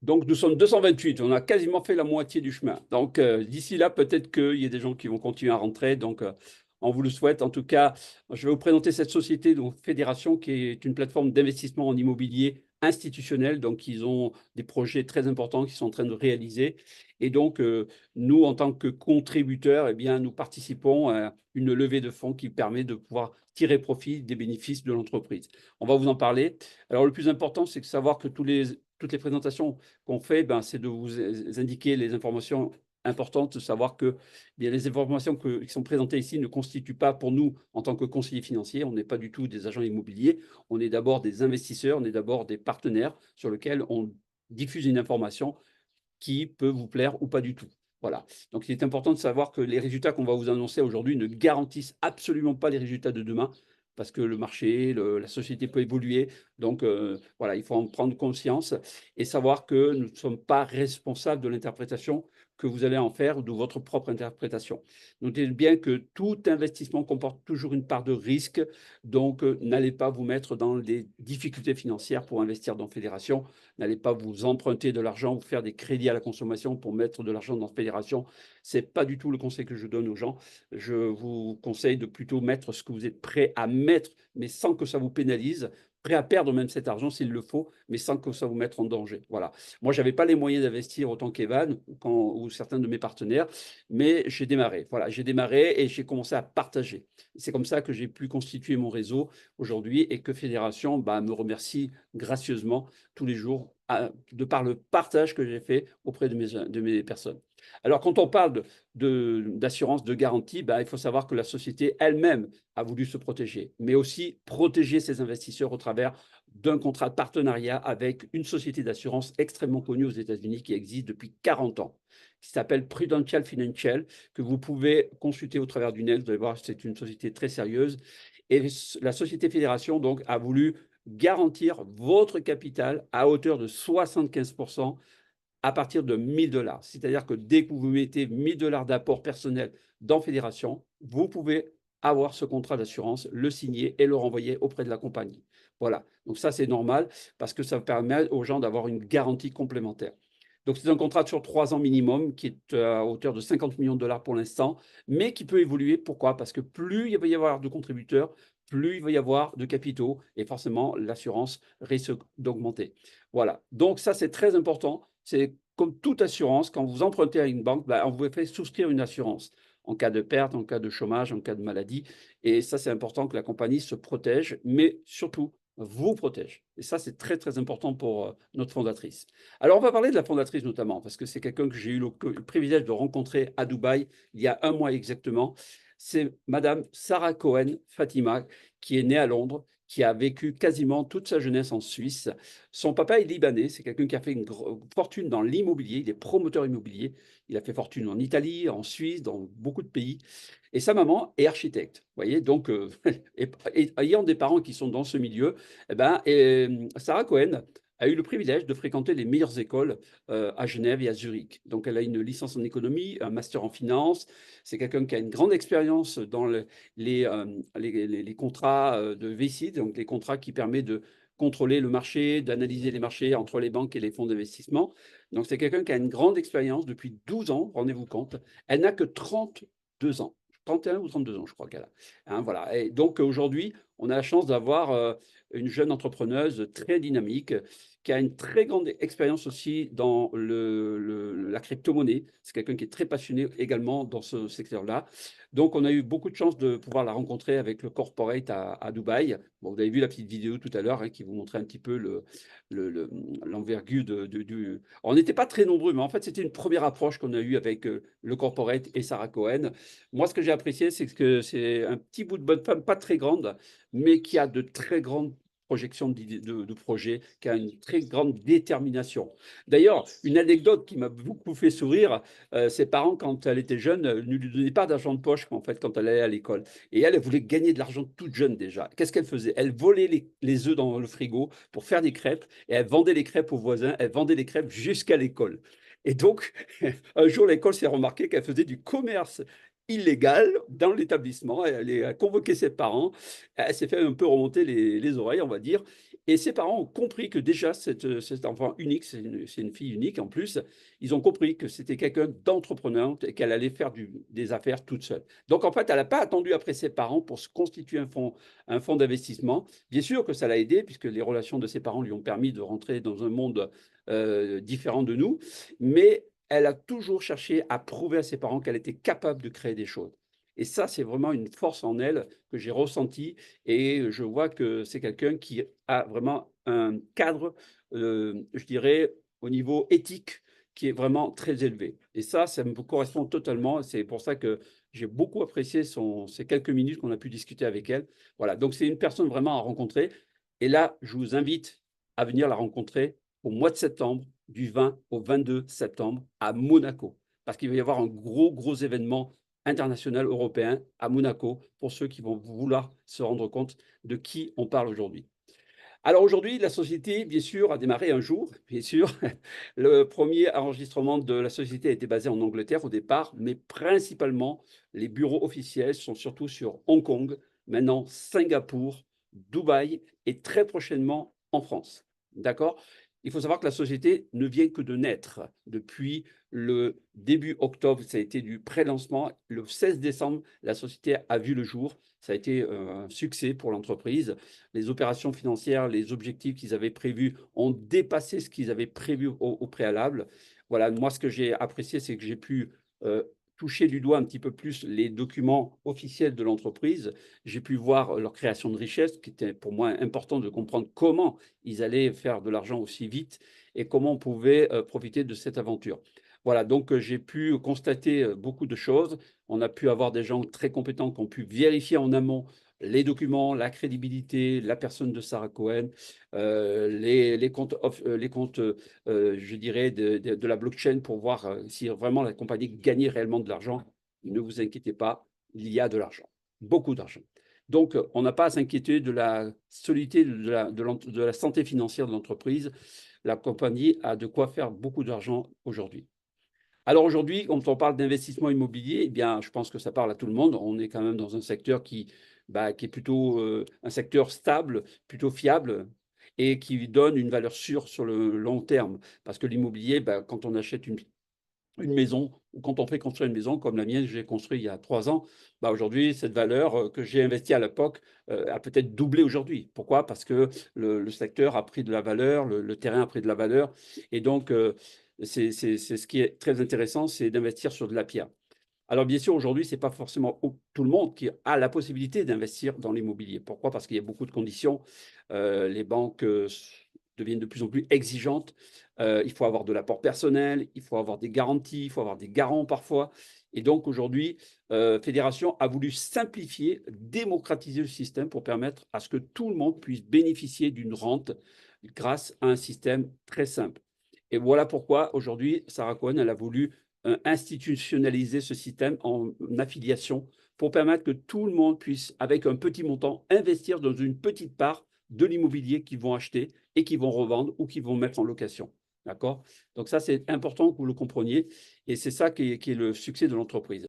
Donc, nous sommes 228. On a quasiment fait la moitié du chemin. Donc, d'ici là, peut-être qu'il y a des gens qui vont continuer à rentrer. Donc, on vous le souhaite. En tout cas, je vais vous présenter cette société, donc Fédération, qui est une plateforme d'investissement en immobilier institutionnel. Donc, ils ont des projets très importants qu'ils sont en train de réaliser. Et donc, nous, en tant que contributeurs, eh bien, nous participons à une levée de fonds qui permet de pouvoir tirer profit des bénéfices de l'entreprise. On va vous en parler. Alors, le plus important, c'est de savoir que toutes les présentations qu'on fait, ben, c'est de vous indiquer les informations importantes, de savoir que bien, les informations qui sont présentées ici ne constituent pas pour nous, en tant que conseillers financiers, on n'est pas du tout des agents immobiliers, on est d'abord des investisseurs, on est d'abord des partenaires sur lesquels on diffuse une information qui peut vous plaire ou pas du tout. Voilà. Donc, il est important de savoir que les résultats qu'on va vous annoncer aujourd'hui ne garantissent absolument pas les résultats de demain, parce que le marché, la société peut évoluer. Donc, voilà, il faut en prendre conscience et savoir que nous ne sommes pas responsables de l'interprétation que vous allez en faire ou de votre propre interprétation. Notez bien que tout investissement comporte toujours une part de risque, donc n'allez pas vous mettre dans des difficultés financières pour investir dans Fédération. N'allez pas vous emprunter de l'argent, vous faire des crédits à la consommation pour mettre de l'argent dans Fédération. Ce n'est pas du tout le conseil que je donne aux gens. Je vous conseille de plutôt mettre ce que vous êtes prêt à mettre, mais sans que ça vous pénalise, prêt à perdre même cet argent s'il le faut, mais sans que ça vous mette en danger. Voilà. Moi, je n'avais pas les moyens d'investir autant qu'Evan ou certains de mes partenaires, mais j'ai démarré. Voilà, j'ai démarré et j'ai commencé à partager. C'est comme ça que j'ai pu constituer mon réseau aujourd'hui et que Fédération me remercie gracieusement tous les jours de par le partage que j'ai fait auprès de mes personnes. Alors, quand on parle d'assurance, de garantie, il faut savoir que la société elle-même a voulu se protéger, mais aussi protéger ses investisseurs au travers d'un contrat de partenariat avec une société d'assurance extrêmement connue aux États-Unis qui existe depuis 40 ans, qui s'appelle Prudential Financial, que vous pouvez consulter au travers du net. Vous allez voir, c'est une société très sérieuse. Et la société Fédération donc, a voulu garantir votre capital à hauteur de 75% à partir de 1 000 $. C'est-à-dire que dès que vous mettez 1 000 $ d'apport personnel dans Fédération, vous pouvez avoir ce contrat d'assurance, le signer et le renvoyer auprès de la compagnie. Voilà, donc ça c'est normal parce que ça permet aux gens d'avoir une garantie complémentaire. Donc c'est un contrat sur 3 ans minimum qui est à hauteur de 50 millions de dollars pour l'instant, mais qui peut évoluer. Pourquoi? Parce que plus il va y avoir de contributeurs, plus il va y avoir de capitaux et forcément l'assurance risque d'augmenter. Voilà, donc ça c'est très important. C'est comme toute assurance, quand vous empruntez à une banque, on vous fait souscrire une assurance en cas de perte, en cas de chômage, en cas de maladie. Et ça, c'est important que la compagnie se protège, mais surtout vous protège. Et ça, c'est très, très important pour notre fondatrice. Alors, on va parler de la fondatrice notamment, parce que c'est quelqu'un que j'ai eu le privilège de rencontrer à Dubaï il y a un mois exactement. C'est Madame Sarah Cohen Fatima, qui est née à Londres, qui a vécu quasiment toute sa jeunesse en Suisse. Son papa est libanais, c'est quelqu'un qui a fait une fortune dans l'immobilier, il est promoteur immobilier, il a fait fortune en Italie, en Suisse, dans beaucoup de pays. Et sa maman est architecte, vous voyez, donc et ayant des parents qui sont dans ce milieu, Sarah Cohen a eu le privilège de fréquenter les meilleures écoles à Genève et à Zurich. Donc elle a une licence en économie, un master en finance, c'est quelqu'un qui a une grande expérience dans les contrats de VC, donc les contrats qui permettent de contrôler le marché, d'analyser les marchés entre les banques et les fonds d'investissement. Donc, c'est quelqu'un qui a une grande expérience depuis 12 ans, rendez-vous compte. Elle n'a que 32 ans. 31 ou 32 ans, je crois qu'elle a. Hein, voilà. Et donc, aujourd'hui, on a la chance d'avoir une jeune entrepreneuse très dynamique qui a une très grande expérience aussi dans la crypto-monnaie. C'est quelqu'un qui est très passionné également dans ce secteur-là. Donc, on a eu beaucoup de chance de pouvoir la rencontrer avec le corporate à Dubaï. Bon, vous avez vu la petite vidéo tout à l'heure qui vous montrait un petit peu l'envergure du. On n'était pas très nombreux, mais en fait, c'était une première approche qu'on a eue avec le corporate et Sarah Cohen. Moi, ce que j'ai apprécié, c'est que c'est un petit bout de bonne femme, pas très grande, mais qui a de très grandes projections de projets, qui a une très grande détermination. D'ailleurs, une anecdote qui m'a beaucoup fait sourire, ses parents, quand elle était jeune, ne lui donnaient pas d'argent de poche en fait, quand elle allait à l'école. Et elle voulait gagner de l'argent toute jeune déjà. Qu'est-ce qu'elle faisait? Elle volait les œufs dans le frigo pour faire des crêpes et elle vendait les crêpes aux voisins, elle vendait les crêpes jusqu'à l'école. Et donc, un jour, l'école s'est remarqué qu'elle faisait du commerce illégale dans l'établissement. Elle a convoqué ses parents. Elle s'est fait un peu remonter les oreilles, on va dire. Et ses parents ont compris que déjà, cet enfant unique, c'est une fille unique en plus, ils ont compris que c'était quelqu'un d'entrepreneur et qu'elle allait faire des affaires toute seule. Donc, en fait, elle n'a pas attendu après ses parents pour se constituer un fonds d'investissement. Bien sûr que ça l'a aidé, puisque les relations de ses parents lui ont permis de rentrer dans un monde différent de nous. Mais elle a toujours cherché à prouver à ses parents qu'elle était capable de créer des choses. Et ça, c'est vraiment une force en elle que j'ai ressentie. Et je vois que c'est quelqu'un qui a vraiment un cadre, je dirais, au niveau éthique, qui est vraiment très élevé. Et ça me correspond totalement. C'est pour ça que j'ai beaucoup apprécié ces quelques minutes qu'on a pu discuter avec elle. Voilà, donc c'est une personne vraiment à rencontrer. Et là, je vous invite à venir la rencontrer au mois de septembre, du 20 au 22 septembre, à Monaco. Parce qu'il va y avoir un gros événement international européen à Monaco pour ceux qui vont vouloir se rendre compte de qui on parle aujourd'hui. Alors aujourd'hui, la société, bien sûr, a démarré un jour, bien sûr. Le premier enregistrement de la société a été basé en Angleterre au départ, mais principalement, les bureaux officiels sont surtout sur Hong Kong, maintenant Singapour, Dubaï et très prochainement en France. D'accord? Il faut savoir que la société ne vient que de naître. Depuis le début octobre, ça a été du pré-lancement. Le 16 décembre, la société a vu le jour. Ça a été un succès pour l'entreprise. Les opérations financières, les objectifs qu'ils avaient prévus ont dépassé ce qu'ils avaient prévu au préalable. Voilà, moi, ce que j'ai apprécié, c'est que j'ai pu toucher du doigt un petit peu plus les documents officiels de l'entreprise. J'ai pu voir leur création de richesse, qui était pour moi important de comprendre comment ils allaient faire de l'argent aussi vite et comment on pouvait profiter de cette aventure. Voilà, donc j'ai pu constater beaucoup de choses. On a pu avoir des gens très compétents qui ont pu vérifier en amont les documents, la crédibilité, la personne de Sarah Cohen, les comptes, je dirais, de la blockchain pour voir si vraiment la compagnie gagnait réellement de l'argent. Ne vous inquiétez pas, il y a de l'argent, beaucoup d'argent. Donc, on n'a pas à s'inquiéter de la solidité de la santé financière de l'entreprise. La compagnie a de quoi faire beaucoup d'argent aujourd'hui. Alors aujourd'hui, quand on parle d'investissement immobilier, eh bien, je pense que ça parle à tout le monde. On est quand même dans un secteur qui est plutôt un secteur stable, plutôt fiable et qui donne une valeur sûre sur le long terme. Parce que l'immobilier, quand on achète une maison ou quand on fait construire une maison comme la mienne, j'ai construit il y a 3 ans, aujourd'hui, cette valeur que j'ai investie à l'époque a peut-être doublé aujourd'hui. Pourquoi? Parce que le secteur a pris de la valeur, le terrain a pris de la valeur. Et donc, c'est ce qui est très intéressant, c'est d'investir sur de la pierre. Alors bien sûr, aujourd'hui, ce n'est pas forcément tout le monde qui a la possibilité d'investir dans l'immobilier. Pourquoi? Parce qu'il y a beaucoup de conditions. Les banques deviennent de plus en plus exigeantes. Il faut avoir de l'apport personnel, il faut avoir des garanties, il faut avoir des garants parfois. Et donc aujourd'hui, Fédération a voulu simplifier, démocratiser le système pour permettre à ce que tout le monde puisse bénéficier d'une rente grâce à un système très simple. Et voilà pourquoi aujourd'hui, Sarah Cohen, elle a voulu institutionnaliser ce système en affiliation pour permettre que tout le monde puisse, avec un petit montant, investir dans une petite part de l'immobilier qu'ils vont acheter et qu'ils vont revendre ou qu'ils vont mettre en location. D'accord? Donc ça, c'est important que vous le compreniez et c'est ça qui est le succès de l'entreprise.